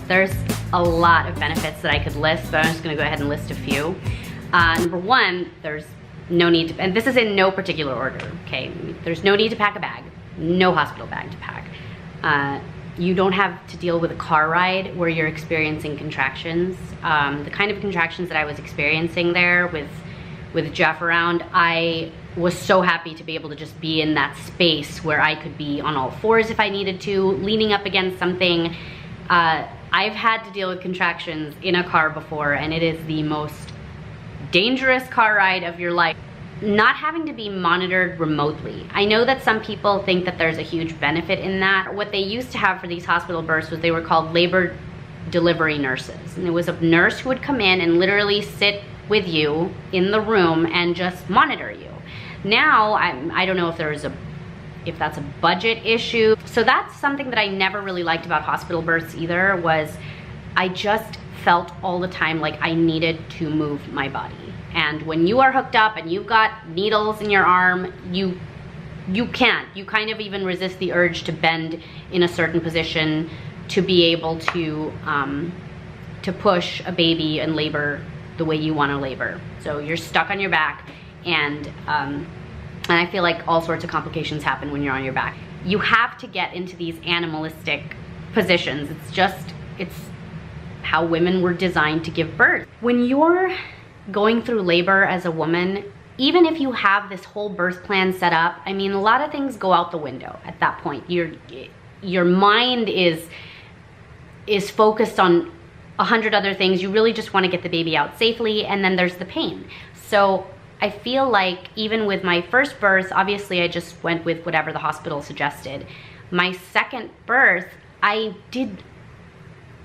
There's a lot of benefits that I could list, but I'm just gonna go ahead and list a few. Number one, there's no need to, and this is in no particular order, okay? There's no need to pack a bag, no hospital bag to pack. You don't have to deal with a car ride where you're experiencing contractions. The kind of contractions that I was experiencing there with Jeff around, I was so happy to be able to just be in that space where I could be on all fours if I needed to, leaning up against something. I've had to deal with contractions in a car before, and it is the most dangerous car ride of your life. Not having to be monitored remotely. I know that some people think that there's a huge benefit in that. What they used to have for these hospital births was they were called labor delivery nurses. And it was a nurse who would come in and literally sit with you in the room and just monitor you. Now, I don't know if that's a budget issue. So that's something that I never really liked about hospital births either, was I just felt all the time like I needed to move my body. And when you are hooked up and you've got needles in your arm, you can't. You kind of even resist the urge to bend in a certain position to be able to push a baby and labor the way you want to labor. So you're stuck on your back, and I feel like all sorts of complications happen when you're on your back. You have to get into these animalistic positions. It's how women were designed to give birth. When you're going through labor as a woman, even if you have this whole birth plan set up, I mean, a lot of things go out the window at that point. Your mind is focused on 100 other things. You really just want to get the baby out safely, and then there's the pain. So I feel like even with my first birth, obviously I just went with whatever the hospital suggested. My second birth, I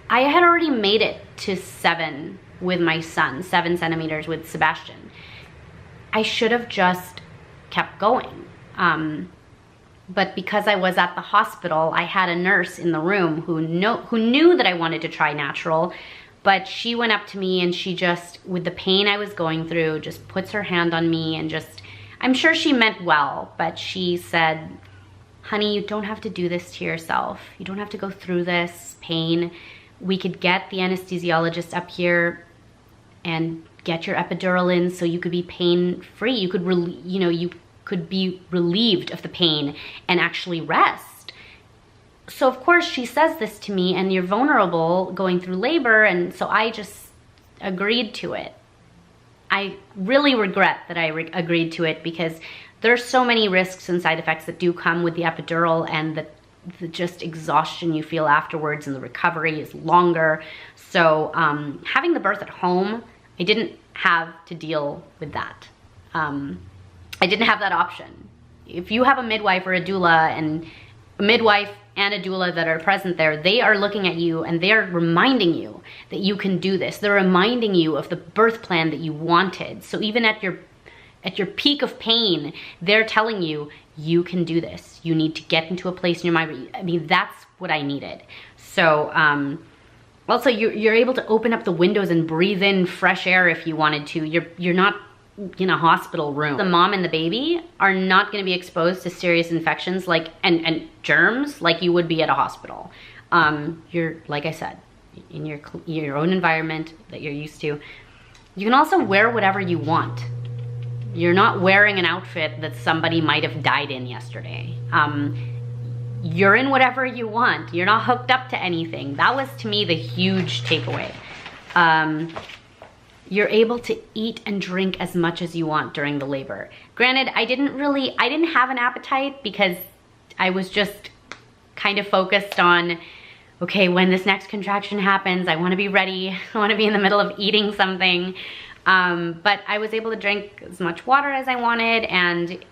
had already made it to 7 with my son, 7 centimeters with Sebastian. I should have just kept going. But because I was at the hospital, I had a nurse in the room who knew that I wanted to try natural, but she went up to me and she just, with the pain I was going through, just puts her hand on me and just, I'm sure she meant well, but she said, honey, you don't have to do this to yourself. You don't have to go through this pain. We could get the anesthesiologist up here and get your epidural in so you could be pain-free. You could, you could be relieved of the pain and actually rest. So of course she says this to me, and you're vulnerable going through labor, and so I just agreed to it. I really regret that I agreed to it, because there's so many risks and side effects that do come with the epidural, and the just exhaustion you feel afterwards, and the recovery is longer. So having the birth at home, I didn't have to deal with that. I didn't have that option. If you have a midwife or a doula, and a midwife and a doula that are present there, they are looking at you and they are reminding you that you can do this. They're reminding you of the birth plan that you wanted. So even at your peak of pain, they're telling you, you can do this. You need to get into a place in your mind. I mean, that's what I needed. So also you're able to open up the windows and breathe in fresh air if you wanted to. You're not in a hospital room. The mom and the baby are not going to be exposed to serious infections and germs like you would be at a hospital. You're, like I said, in your own environment that you're used to. You can also wear whatever you want. You're not wearing an outfit that somebody might have died in yesterday. You're in whatever you want. You're not hooked up to anything. That was, to me, the huge takeaway. You're able to eat and drink as much as you want during the labor. Granted, I didn't have an appetite, because I was just kind of focused on, okay, when this next contraction happens, I wanna be ready. I wanna be in the middle of eating something. But I was able to drink as much water as I wanted, and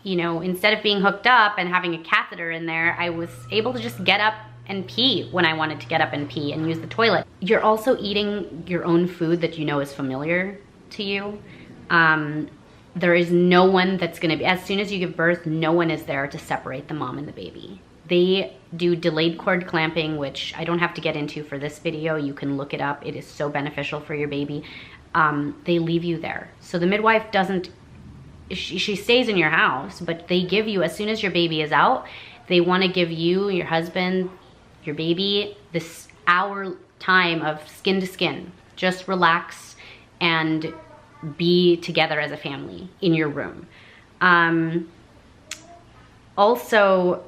instead of being hooked up and having a catheter in there, I was able to just get up and pee when I wanted to get up and pee and use the toilet. You're also eating your own food that you know is familiar to you. There is no one that's gonna be, as soon as you give birth, no one is there to separate the mom and the baby. They do delayed cord clamping, which I don't have to get into for this video. You can look it up. It is so beneficial for your baby. They leave you there. So the midwife doesn't, she stays in your house, but they give you, as soon as your baby is out, they wanna give you, your husband, your baby this hour time of skin to skin. Just relax and be together as a family in your room. Also,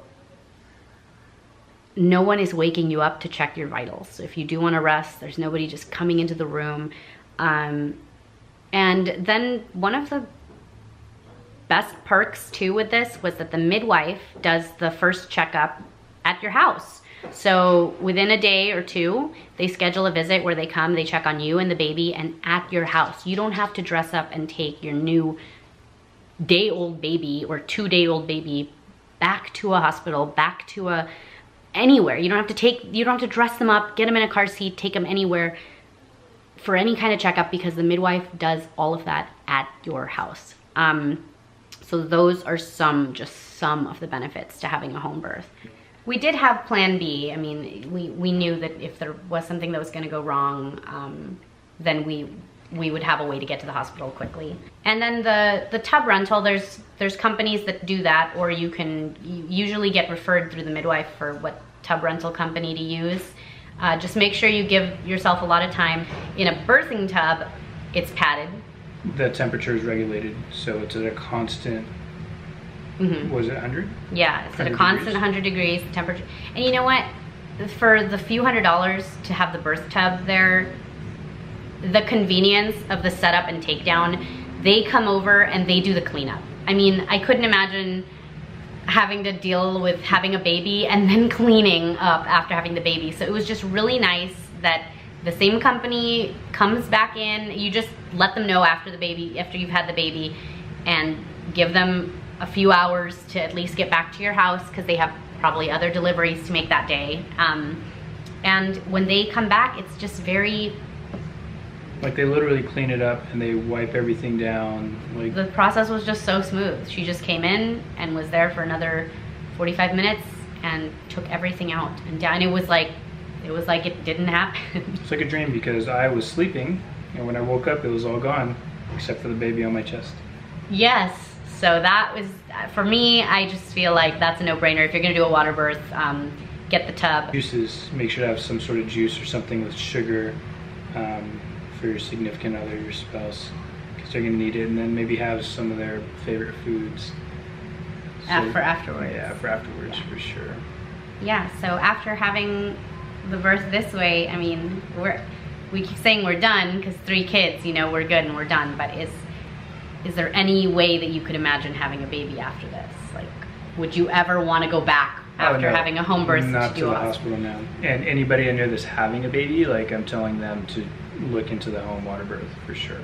no one is waking you up to check your vitals. So if you do want to rest, there's nobody just coming into the room. And then one of the best perks too with this was that the midwife does the first checkup at your house. So within a day or two, they schedule a visit where they come, they check on you and the baby, and at your house. You don't have to dress up and take your new day-old baby or 2-day-old baby back to a hospital, back to anywhere. You don't have to dress them up, get them in a car seat, take them anywhere for any kind of checkup, because the midwife does all of that at your house. So those are just some of the benefits to having a home birth. We did have plan B. I mean, we knew that if there was something that was gonna go wrong, then we would have a way to get to the hospital quickly. And then the tub rental, there's companies that do that, or you usually get referred through the midwife for what tub rental company to use. Just make sure you give yourself a lot of time. In a birthing tub, it's padded. The temperature is regulated, so it's at a constant, was it 100? Yeah, it's at a constant 100 degrees, the temperature. And you know what? For the few $100s to have the birth tub there, the convenience of the setup and takedown, they come over and they do the cleanup. I mean, I couldn't imagine having to deal with having a baby and then cleaning up after having the baby. So it was just really nice that the same company comes back in. You just let them know after you've had the baby, and give them a few hours to at least get back to your house, because they have probably other deliveries to make that day. And when they come back, it's just very... Like, they literally clean it up and they wipe everything down. Like, the process was just so smooth. She just came in and was there for another 45 minutes and took everything out and down. It was like it didn't happen. It's like a dream, because I was sleeping, and when I woke up, it was all gone, except for the baby on my chest. Yes, so that was, for me, I just feel like that's a no-brainer. If you're gonna do a water birth, get the tub. Juices, make sure to have some sort of juice or something with sugar for your significant other, your spouse, because they're gonna need it. And then maybe have some of their favorite foods. For afterwards. Yeah, for afterwards, yeah. For sure. Yeah, so after having the birth this way, I mean, we keep saying we're done, because 3 kids, you know, we're good and we're done, but is there any way that you could imagine having a baby after this? Like, would you ever want to go back after having a home birth not to do the hospital now? And anybody I know that's having a baby, like, I'm telling them to look into the home water birth for sure.